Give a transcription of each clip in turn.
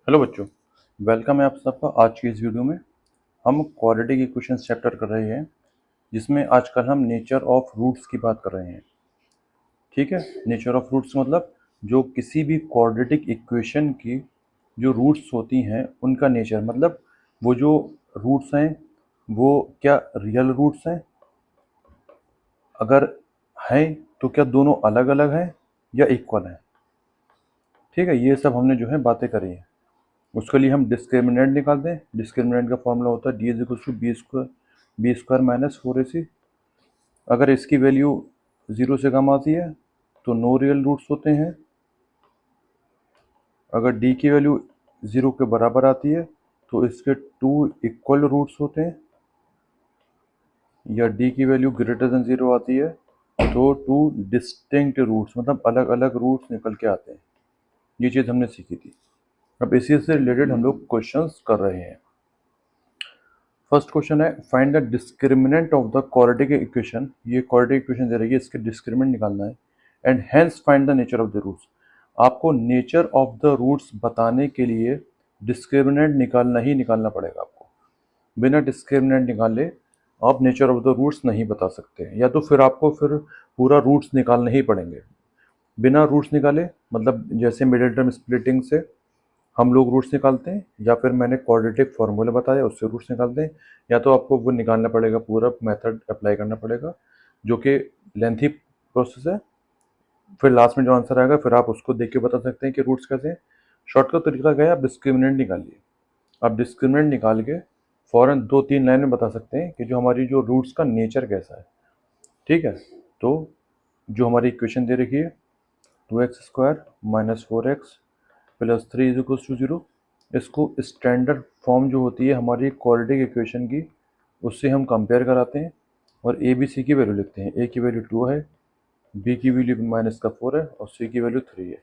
Hello बच्चों, welcome है आप सबका। आज की इस वीडियो में हम क्वाड्रेटिक इक्वेशंस चैप्टर कर रहे हैं, जिसमें आजकल हम नेचर ऑफ रूट्स की बात कर रहे हैं। ठीक है, नेचर ऑफ रूट्स मतलब जो किसी भी क्वाड्रेटिक इक्वेशन की जो रूट्स होती हैं उनका नेचर, मतलब वो जो रूट्स हैं वो क्या रियल रूट्स हैं, अगर हैं तो क्या दोनों अलग अलग हैं या इक्वल हैं। ठीक है, ये सब हमने जो है बातें करी हैं। उसके लिए हम डिस्क्रिमिनेंट निकालते हैं। डिस्क्रिमिनेंट का फॉर्मूला होता है D is equal to B square minus 4ac। अगर इसकी वैल्यू 0 से कम आती है तो नो रियल रूट्स होते हैं। अगर डी की वैल्यू 0 के बराबर आती है तो इसके 2 इक्वल रूट्स होते हैं, या डी की वैल्यू ग्रेटर देन 0 आती है तो 2 डिस्टिंक्ट रूट्स, मतलब अलग अलग रूट्स निकल के आते हैं। ये चीज़ हमने सीखी थी। अब इसी से रिलेटेड हम लोग क्वेश्चंस कर रहे हैं। फर्स्ट क्वेश्चन है find the discriminant of the quadratic equation. ये क्वाड्रेटिक इक्वेशन दे रही है, इसके डिस्क्रिमिनेंट निकालना है। And hence find the nature of the roots. आपको नेचर ऑफ द रूट्स बताने के लिए डिस्क्रिमिनेंट निकालना ही निकालना पड़ेगा आपको। बिना डिस्क्रिमिनेंट निकाले आप नेचर ऑफ द रूट्स नहीं बता सकते, या तो फिर आपको फिर पूरा रूट्स निकालने ही पड़ेंगे। बिना रूट्स निकाले मतलब जैसे मिडिल टर्म स्प्लिटिंग से हम लोग रूट्स निकालते हैं, या फिर मैंने क्वाड्रेटिक फार्मूला बताया उससे रूट्स निकालते हैं, या तो आपको वो निकालना पड़ेगा, पूरा मेथड अप्लाई करना पड़ेगा, जो कि लेंथी प्रोसेस है। फिर लास्ट में जो आंसर आएगा फिर आप उसको देख के बता सकते हैं कि रूट्स कैसे हैं। शॉर्टकट तरीका क्या है, आप डिस्क्रिमिनेंट निकालिए। आप डिस्क्रिमिनेंट निकाल के फ़ौरन 2-3 लाइन में बता सकते हैं कि जो हमारी जो रूट्स का नेचर कैसा है। ठीक है, तो जो हमारी इक्वेशन दे रखी है 2x² minus 4x plus 3 is equal to 0, इसको स्टैंडर्ड फॉर्म जो होती है हमारी क्वाड्रेटिक इक्वेशन की, उससे हम कंपेयर कराते हैं और ए बी सी की वैल्यू लिखते हैं। ए की वैल्यू 2 है, बी की वैल्यू माइनस का 4 है और सी की वैल्यू 3 है।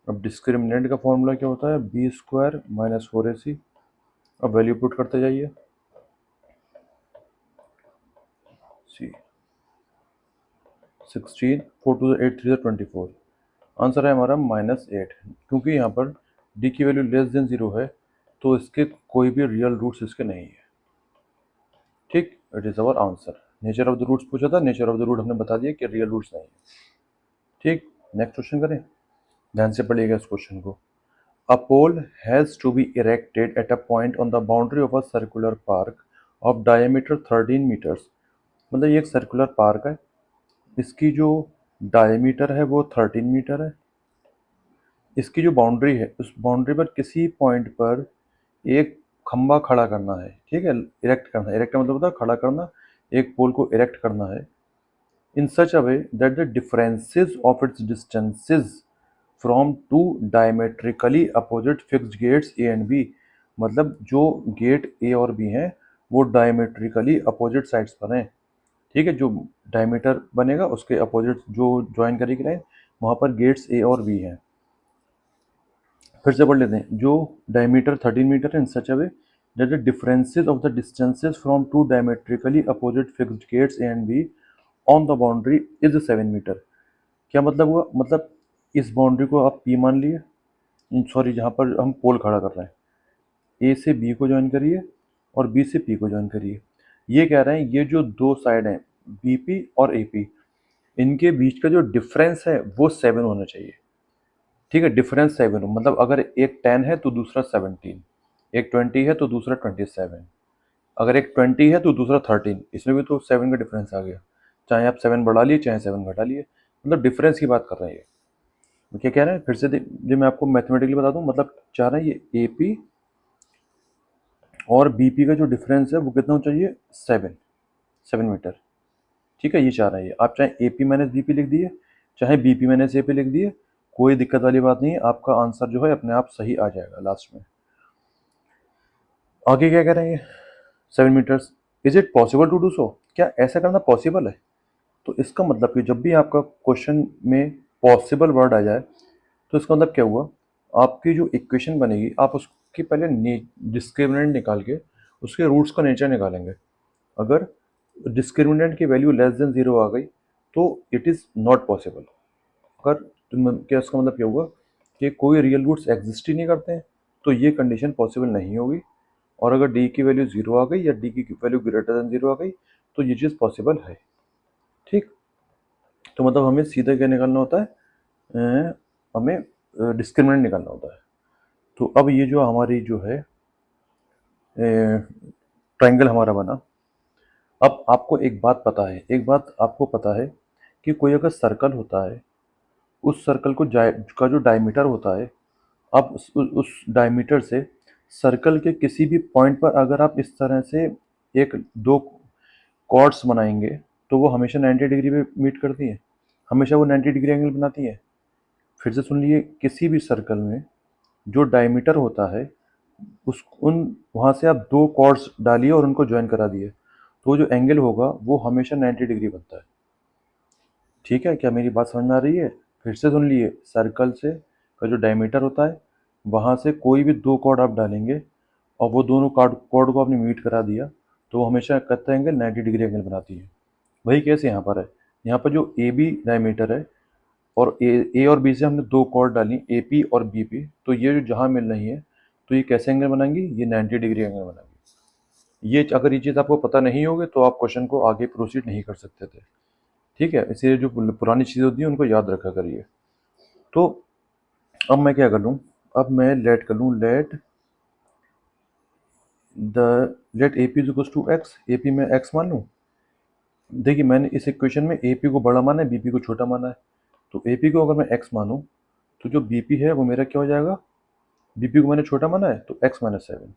अब डिस्क्रिमिनेंट का फॉर्मूला क्या होता है, बी स्क्वायर माइनस 4ac। अब वैल्यू पुट करते जाइए। सी 16, 4 to the 8 3 24। आंसर है हमारा -8। क्योंकि यहाँ पर डी की वैल्यू लेस देन 0 है तो इसके कोई भी रियल रूट्स इसके नहीं है। ठीक, it is our answer. Nature of the roots पूछा था, नेचर ऑफ द रूट हमने बता दिया कि रियल रूट्स नहीं है। ठीक, नेक्स्ट क्वेश्चन करें। ध्यान से पढ़िएगा इस क्वेश्चन को। A pole has to be erected at a point on the boundary of a circular park of diameter 13 metres. मतलब ये एक सर्कुलर पार्क है, इसकी जो डायमीटर है वो 13 मीटर है। इसकी जो बाउंड्री है उस बाउंड्री पर किसी पॉइंट पर एक खंबा खड़ा करना है। ठीक है, इरेक्ट करना है। इरेक्ट मतलब होता है खड़ा करना, एक पोल को इरेक्ट करना है in such a way that the differences of its distances from two diametrically opposite fixed gates A and B. मतलब जो गेट ए और बी हैं वो डायमेट्रिकली अपोजिट साइड्स पर हैं। ठीक है, जो डायमीटर बनेगा उसके अपोजिट जो ज्वाइन करेगी लाइन, वहाँ पर गेट्स ए और बी हैं। फिर से पढ़ लेते हैं। जो डायमीटर 13 मीटर है in such a way that the differences of the distances from two diametrically opposite fixed gates A and B on the boundary is 7 metre. क्या मतलब हुआ, मतलब इस बाउंड्री को आप पी मान लिए, सॉरी जहाँ पर हम पोल खड़ा कर रहे हैं, ए से बी को ज्वाइन करिए और बी से पी को ज्वाइन करिए। ये कह रहे हैं ये जो दो साइड हैं बी पी और ए पी, इनके बीच का जो डिफरेंस है वो 7 होना चाहिए। ठीक है, डिफरेंस 7 हो, मतलब अगर एक 10 है तो दूसरा 17, एक 20 है तो दूसरा 27, अगर एक 20 है तो दूसरा 13, इसमें भी तो 7 का डिफरेंस आ गया। चाहे आप 7 बढ़ा लिए चाहे 7 घटा लिए, मतलब डिफरेंस की बात कर रहे हैं। ये क्या कह रहे हैं फिर से जो मैं आपको मैथमेटिकली बता दूं, मतलब चाह रहे हैं ये ए पी और बी पी का जो डिफरेंस है वो कितना होना चाहिए, 7 मीटर। ठीक है, ये चाह रहे हैं। आप चाहे A P minus B P लिख दिए, चाहे B P minus A P लिख दिए, कोई दिक्कत वाली बात नहीं है। आपका आंसर जो है अपने आप सही आ जाएगा लास्ट में। आगे क्या कह रहे हैं, 7 metres. Is it possible to do so, क्या ऐसा करना पॉसिबल है। तो इसका मतलब कि जब भी आपका क्वेश्चन में पॉसिबल वर्ड आ जाए तो इसका मतलब क्या हुआ, आपकी जो इक्वेशन बनेगी आप उसके पहले डिस्क्रिमिनेंट निकाल के उसके रूट्स का नेचर निकालेंगे। अगर डिस्क्रिमिनेंट की वैल्यू लेस देन 0 आ गई तो इट इज़ नॉट पॉसिबल। अगर क्या इसका मतलब क्या हुआ कि कोई रियल रूट्स एग्जिस्ट ही नहीं करते हैं तो ये कंडीशन पॉसिबल नहीं होगी। और अगर डी की वैल्यू 0 आ गई या डी की वैल्यू ग्रेटर देन 0 आ गई तो ये चीज़ पॉसिबल है। ठीक, तो मतलब हमें सीधा क्या निकालना होता है, हमें डिस्क्रिमिनेंट निकालना होता है। तो अब ये जो हमारी जो है ट्रायंगल हमारा बना। अब आपको एक बात पता है, एक बात आपको पता है कि कोई अगर सर्कल होता है, उस सर्कल को का जो डायमीटर होता है, आप उस डायमीटर से सर्कल के किसी भी पॉइंट पर अगर आप इस तरह से एक दो कॉर्ड्स बनाएंगे तो वो हमेशा 90 डिग्री पे मीट करती है, हमेशा वो 90 डिग्री एंगल बनाती है। फिर से सुन लिए, किसी भी सर्कल में जो डायमीटर होता है उस उन वहाँ से आप दो कॉर्ड्स डालिए और उनको ज्वाइन करा दिए तो जो एंगल होगा वो हमेशा 90 डिग्री बनता है। ठीक है, क्या मेरी बात समझ में आ रही है? फिर से सुन लिए, सर्कल से का जो डायमीटर होता है वहाँ से कोई भी दो कॉर्ड आप डालेंगे और वो दोनों कॉर्ड को आपने मीट करा दिया तो वो हमेशा करता एंगल 90 डिग्री एंगल बनाती है। वही कैसे यहाँ पर है, यहाँ पर जो ए बी डायमीटर है और ए और बी से हमने दो कॉर्ड डाली ए पी और बी पी, तो ये जो जहाँ मिल रही है तो ये कैसे एंगल बनाएंगी, ये 90 डिग्री एंगल बनाएंगी। ये अगर ये चीज़ आपको पता नहीं होगी तो आप क्वेश्चन को आगे प्रोसीड नहीं कर सकते थे। ठीक है, इसलिए जो पुरानी चीज़ें होती हैं उनको याद रखा करिए। तो अब मैं क्या कर लूँ, अब मैं लेट कर लूँ, let A P is equal to x, A P में एक्स मान लूँ। देखिए मैंने इस इक्वेशन में ए पी को बड़ा माना है, बी पी को छोटा माना है। तो ए पी को अगर मैं एक्स मानूँ तो जो बी पी है वो मेरा क्या हो जाएगा, बी पी को मैंने छोटा माना है तो एक्स माइनस 7।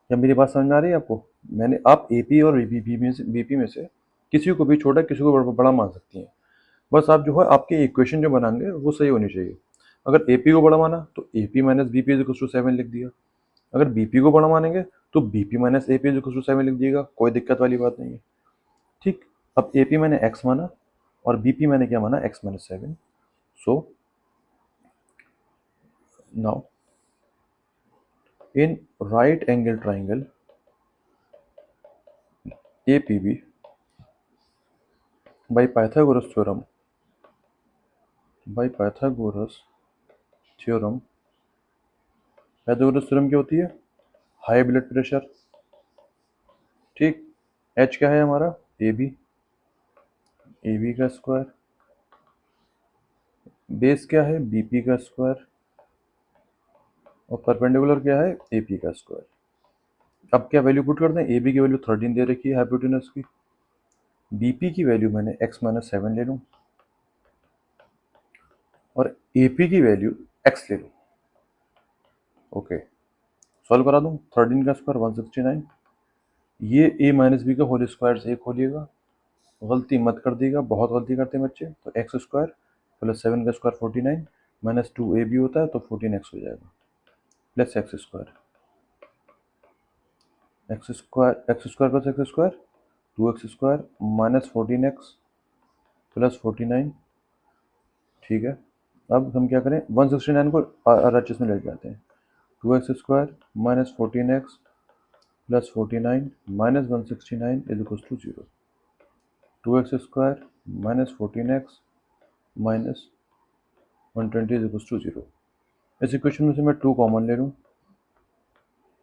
क्या मेरी बात समझ में आ रही है आपको? मैंने आप ए पी और बी पी में से किसी को भी छोटा किसी को बड़ा मान सकती हैं। बस आप जो है आपके इक्वेशन जो बनाएंगे वो सही होनी चाहिए। अगर ए पी को बड़ा माना तो A P minus B P is equal to 7 लिख दिया। अगर बी पी को बड़ा मानेंगे तो B P minus A P is equal to 7 लिख दिएगा, कोई दिक्कत वाली बात नहीं है। ठीक, अब ए पी मैंने एक्स माना और बी पी मैंने क्या माना, x minus 7। So now in right angle triangle A P B by Pythagoras theorem, Pythagoras theorem क्या होती है, हाई ब्लड प्रेशर। ठीक, एच क्या है हमारा, ए बी का स्क्वायर, बेस क्या है, बी पी का स्क्वायर, और परपेंडिकुलर क्या है, ए पी का स्क्वायर। अब क्या वैल्यू पुट करते हैं, ए बी की वैल्यू 13 दे रखी है हाइपोटेनस की, बी पी की वैल्यू मैंने एक्स माइनस 7 ले लूँ और ए पी की वैल्यू एक्स ले लूँ। ओके, सॉल्व करा दूँ, 13 का स्क्वायर 169, ये ए माइनस बी का होल स्क्वायर से एक खोलिएगा, गलती मत कर दिएगा, बहुत गलती करते हैं बच्चे। तो एक्स स्क्वायर प्लस 7 का स्क्वायर 49 माइनस 2 ए बी होता है तो 14 एक्स हो जाएगा, plus x square plus x square 2 x square minus 14 x plus 49। ठीक है, अब हम क्या करें, 169 को RHS में लेके आते हैं, 2 x square minus 14 x plus 49 minus 169 is equal to 0। 2 x square minus 14 x minus 120 is equal to 0। इस इक्वेशन में से मैं 2 कॉमन ले लूँ,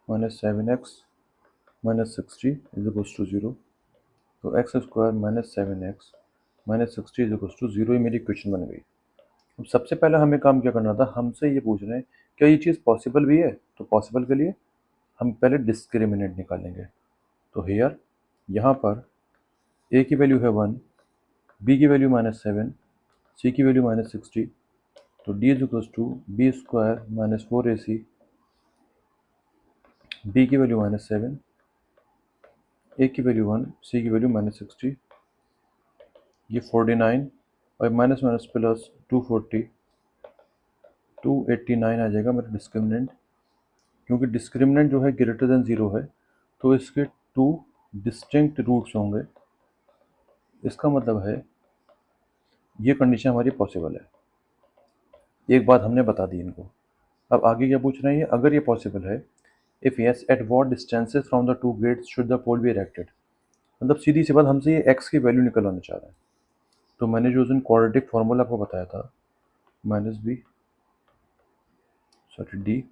minus 7 x minus 60 is equal to 0। तो x square minus 7 x minus 60 is equal to 0, ये मेरी equation बन गई। अब सबसे पहले हमें काम क्या करना था, हमसे ये पूछ रहे हैं क्या ये चीज़ पॉसिबल भी है, तो पॉसिबल के लिए हम पहले डिस्क्रिमिनेंट निकालेंगे। तो हेयर यहाँ पर ए की वैल्यू है 1, बी की वैल्यू माइनस 7, सी की वैल्यू माइनस 60, तो D is equal to B square minus 4ac, B की वैल्यू माइनस 7, ए की वैल्यू 1, सी की वैल्यू माइनस 60, ये 49 और माइनस माइनस प्लस 240, 289 आ जाएगा मेरा डिस्क्रिमिनेंट। क्योंकि डिस्क्रिमिनेंट जो है ग्रेटर देन 0 है तो इसके 2 डिस्टिंक्ट रूट्स होंगे, इसका मतलब है ये कंडीशन हमारी पॉसिबल है। एक बात हमने बता दी इनको। अब आगे क्या पूछ रहे हैं, अगर ये पॉसिबल है, if yes at what distances from the two gates should the pole be erected. मतलब सीधी सी बात, हमसे ये एक्स की वैल्यू निकलवाना चाह रहे हैं। तो मैंने जो उस दिन क्वाड्रेटिक फार्मूला आपको बताया था, minus B sorry D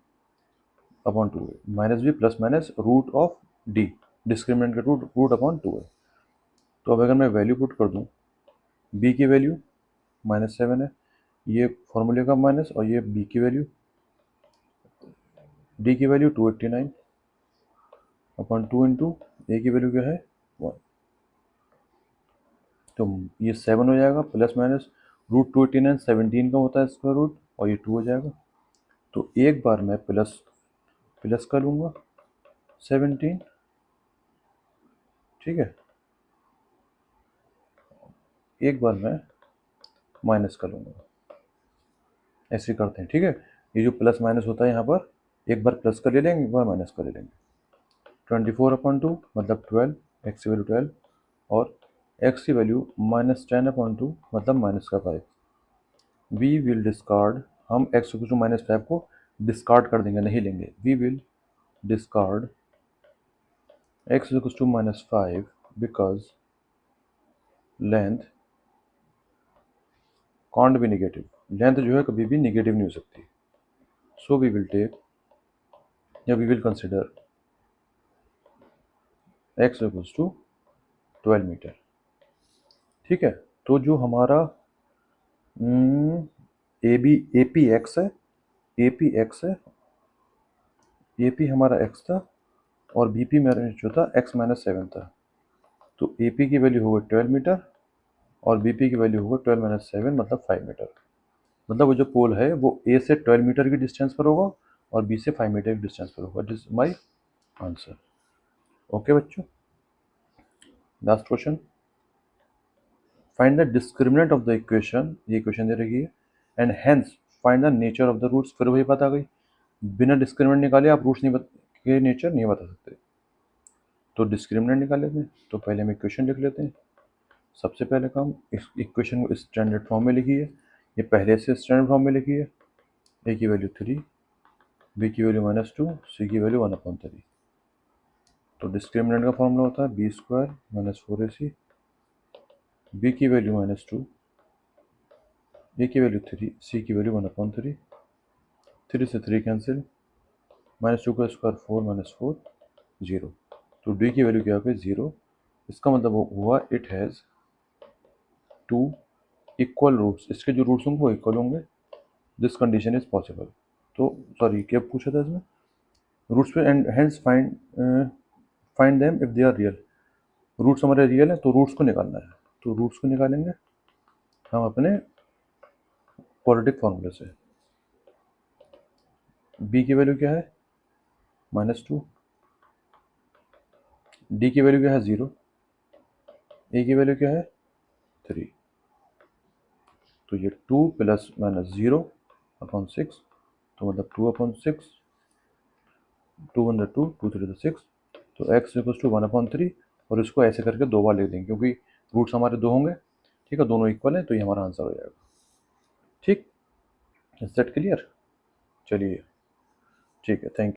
upon 2 है, minus B plus minus root of D, discriminant का रूट अपॉन 2 है। तो अब अगर मैं वैल्यू पुट कर दूँ, बी की वैल्यू -7 है, ये फॉर्मूले का माइनस, और ये बी की वैल्यू, डी की वैल्यू 289 अपॉन 2 इंटू ए की वैल्यू क्या है 1। तो ये 7 हो जाएगा, प्लस माइनस रूट 289 17 का होता है स्क्वायर रूट, और ये 2 हो जाएगा। तो एक बार मैं प्लस का लूँगा 17, ठीक है, एक बार मैं माइनस का लूँगा, ऐसे करते हैं, ठीक है। ये जो प्लस माइनस होता है यहाँ पर, एक बार प्लस का ले लेंगे, एक बार माइनस का ले लेंगे। 24 अपॉन 2 मतलब 12, एक्स की वैल्यू 12, और एक्स की वैल्यू -10 अपॉन 2 मतलब -5। वी विल डिस्कार्ड, हम एक्स इक्वल टू -5 को डिस्कार्ड कर देंगे, नहीं लेंगे। We will discard x equal to -5 because length can't be negative, length जो है कभी भी निगेटिव नहीं हो सकती। सो वी विल टेक, या we will consider x equal to 12 metre, ठीक है। तो जो हमारा ए पी एक्स है, ए पी एक्स है, ए पी हमारा एक्स था, और बी पी मेरा जो था x-7 था। तो ए पी की वैल्यू होगा 12 मीटर, और बी पी की वैल्यू होगा 12-7 मतलब 5 मीटर। मतलब वो जो पोल है वो ए से 12 मीटर की डिस्टेंस पर होगा, और बी से 5 मीटर की डिस्टेंस पर होगा। This my answer. ओके बच्चों, last question, find the discriminant of the equation, ये इक्वेशन दे रही है, and hence find the nature of the roots. फिर वही बात आ गई, बिना डिस्क्रिमिनेंट निकाले आप रूट्स नहीं के नेचर नहीं बता सकते। तो डिस्क्रिमिनेंट निकाल लेते हैं। तो पहले हम इक्वेशन लिख लेते हैं। सबसे पहले काम, इस इक्वेशन को स्टैंडर्ड फॉर्म में लिखिए, ये पहले से स्टैंडर्ड फॉर्म में लिखिए। ए की वैल्यू 3, बी की वैल्यू -2, सी की वैल्यू 1/3। तो डिस्क्रिमिनेंट का फॉर्मूला होता है b² - 4ac, बी की वैल्यू -2, ए की वैल्यू 3, सी की वैल्यू 1/3। 3 से 3 कैंसिल, -2 का स्क्वायर 4 - 4 0। तो डी की वैल्यू क्या हो गई 0। इसका मतलब हुआ इट हैज़ 2 इक्वल रूट्स, इसके जो रूट्स होंगे वो इक्वल होंगे। This condition is possible. तो सॉरी क्या पूछा था इसमें, रूट्स पे, and hence find them if they are real. Roots हमारे रियल है तो रूट्स को निकालना है। तो रूट्स को निकालेंगे हम अपने क्वाड्रेटिक फॉर्मूले से। बी की वैल्यू क्या है -2, डी की वैल्यू क्या है 0, ए की वैल्यू क्या है 3। तो ये 2 + -0/6, तो मतलब 2/6, 2 × 2 2 3 6। तो x = 1/3, और इसको ऐसे करके 2 बार लिख देंगे क्योंकि रूट्स हमारे 2 होंगे, ठीक है, दोनों इक्वल है, तो ये हमारा आंसर हो जाएगा। ठीक, इज दैट क्लियर? चलिए, ठीक है, थैंक यू।